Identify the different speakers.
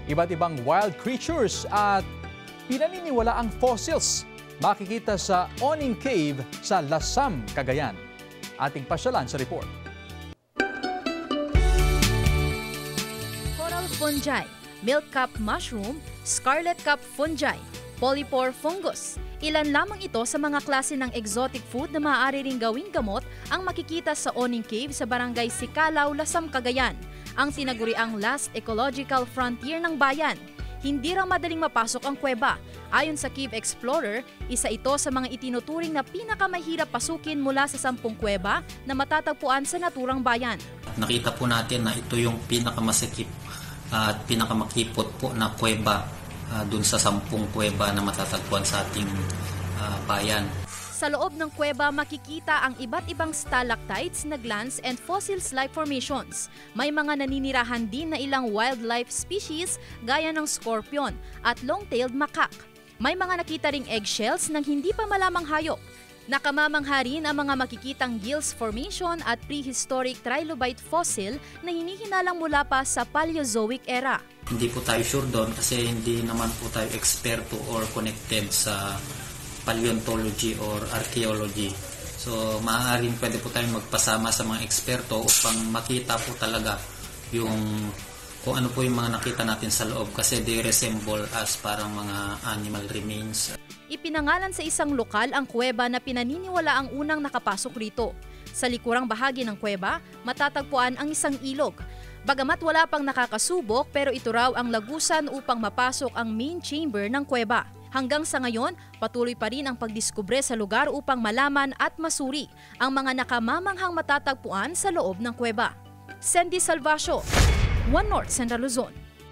Speaker 1: Iba't ibang wild creatures at pinaniniwalaang fossils makikita sa Oning Cave sa Lasam, Cagayan. Ating pasyalan sa report.
Speaker 2: Coral fungi, milk cap mushroom, scarlet cap fungi, polypore fungus. Ilan lamang ito sa mga klase ng exotic food na maaari ring gawing gamot ang makikita sa Oning Cave sa barangay Sicalao, Lasam, Cagayan, ang tinaguriang last ecological frontier ng bayan. Hindi raw madaling mapasok ang kuweba. Ayon sa Cave Explorer, isa ito sa mga itinuturing na pinakamahirap pasukin mula sa 10 kuweba na matatagpuan sa naturang bayan.
Speaker 3: Nakita po natin na ito yung pinakamasikip at pinakamakipot po na kuweba dun sa 10 kuweba na matatagpuan sa ating bayan.
Speaker 2: Sa loob ng kuweba makikita ang iba't ibang stalactites na glands and fossils-like formations. May mga naninirahan din na ilang wildlife species gaya ng scorpion at long-tailed macaque. May mga nakita ring eggshells ng hindi pa malamang hayop. Nakamamangha rin ang mga makikitang gills formation at prehistoric trilobite fossil na hinihinalang mula pa sa Paleozoic era.
Speaker 3: Hindi po tayo sure doon kasi hindi naman po tayo eksperto or connected sa paleontology or archaeology. So maaaring pwede po tayong magpasama sa mga eksperto upang makita po talaga yung kung ano po yung mga nakita natin sa loob kasi they resemble as parang mga animal remains.
Speaker 2: Ipinangalan sa isang lokal ang kuweba na pinaniniwala ang unang nakapasok rito. Sa likurang bahagi ng kuweba, matatagpuan ang isang ilog. Bagamat wala pang nakakasubok pero ito raw ang lagusan upang mapasok ang main chamber ng kuweba. Hanggang sa ngayon, patuloy pa rin ang pagdiskubre sa lugar upang malaman at masuri ang mga nakamamanghang matatagpuan sa loob ng kuweba. Sandy Salvacio, One North Central Luzon.